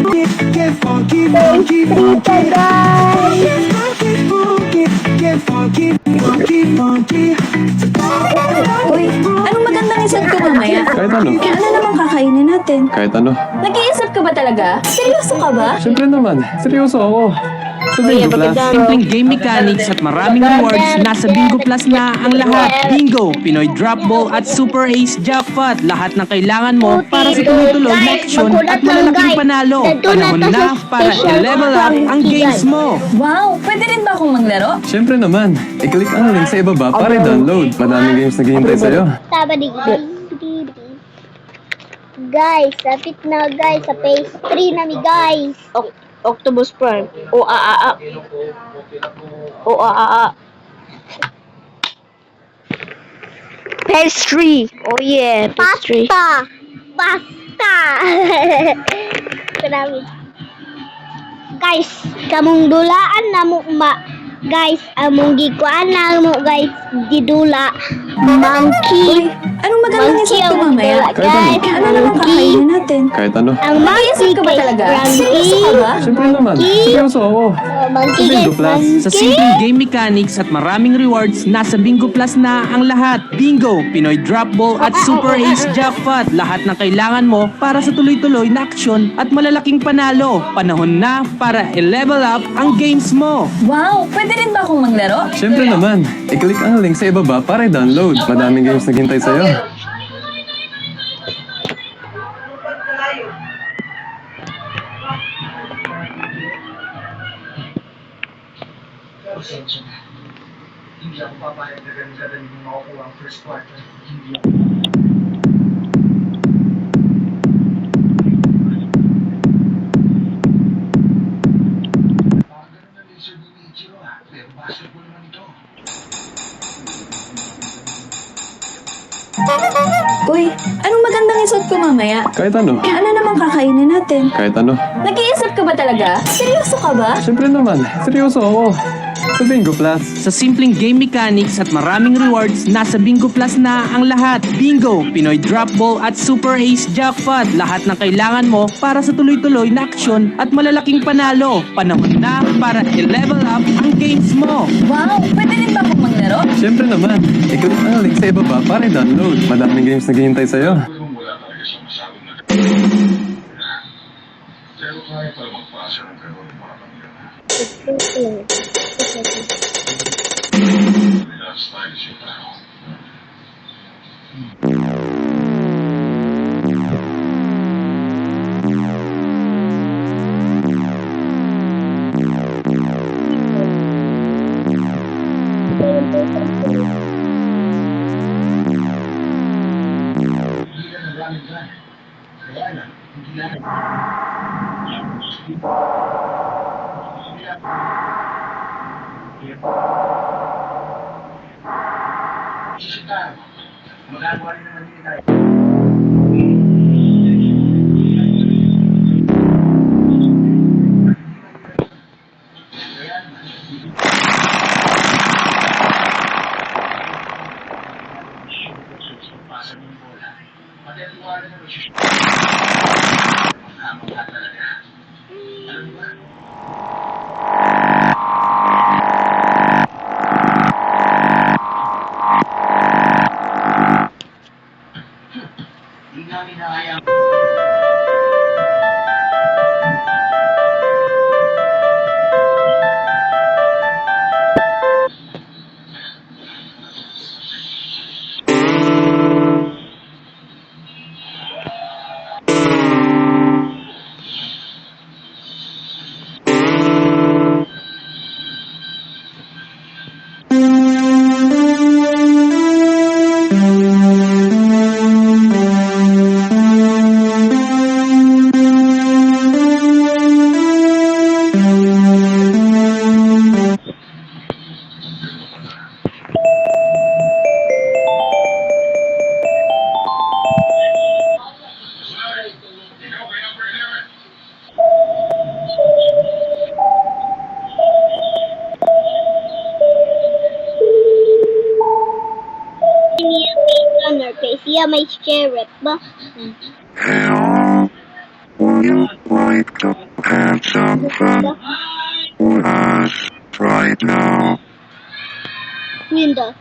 Get funky, funky, funky. Get funky, funky. Get funky, funky, funky. Uy, anong magandang isip ko mamaya? Kahit ano. Ano namang kakainin natin? Kahit ano. Nag-iisip ka ba talaga? Seryoso ka ba? Siyempre naman. Seryoso ako. Sa Bingo Plus. Simpleng game mechanics at maraming rewards. Nasa Bingo Plus na ang lahat. Bingo, Pinoy Drop Ball at Super Ace Jackpot. Lahat ng kailangan mo para sa tuloy-tuloy na action at malalaking panalo. Panahon na para i-level up ang games mo. Wow, pwede rin ba akong maglaro? Siyempre naman. I-click ang link sa ibaba para i-download. Madaming games na naghihintay sa'yo. Guys, lapit na guys sa phase 3 nami guys. Octopus Prime. O a a a. O a a a. Pastry. Oh yeah, pastry. Pasta. Grabe. Guys, kamong dulaan na mo guys, among gikuan na mo guys didula. Monkey. Anong magandang isip ko mamaya? Kahit ano. Ano namang kakainin natin? Kahit ano. Ang Nag-iisip ka ba talaga? Seryoso ka ba? Siyempre naman. Seryoso ako. Monkey Sa Bingo guys, Plus. Sa simpleng game mechanics at maraming rewards, nasa Bingo Plus na ang lahat. Bingo, Pinoy Drop Ball at Super Ace Jackpot. Lahat ng kailangan mo para sa tuloy-tuloy na aksyon at malalaking panalo. Panahon na para i-level up ang games mo. Wow, pwede rin ba akong maglaro? Siyempre naman. I-click ang link sa ibaba para i-download. Madaming games na naghihintay sa'yo. Pasensya na. Hindi ako papayag na ganun-ganun yung makukuha ang first quarter. Hindi ako. Parang ganun na laser ni Ichiro pero basketball naman ito. Uy, anong magandang isip ko mamaya? Kahit ano. Ano namang kakainin natin? Kahit ano. Nag-iisip ka ba talaga? Seryoso ka ba? Siyempre naman. Seryoso ako. Sa Bingo Plus. Sa simpleng game mechanics at maraming rewards, nasa Bingo Plus na ang lahat. Bingo, Pinoy Drop Ball at Super Ace Jackpot. Lahat ng kailangan mo para sa tuloy-tuloy na aksyon at malalaking panalo. Panahon na para i-level up ang games mo. Wow, pwede rin ba akong maglaro? Siyempre naman. I-click ang link sa ibaba para i-download. Madaming games na naghihintay sa'yo. Wala talaga siyang masabog na pero kaya pala magpasa ng gano'n ng mga pamilya. Last night is your battle. Hindi ka nagaling ka. Kaya na, hindi lang. Sisitahan. Magagawa rin naman din tayo. Pasa ng bola. Matitiwala na rin. Maghamang ka talaga. Alam mo ba? Hindi namin nahayang. Siya may sheriff ba? Hello? Would you like to have some fun with us right now. Window.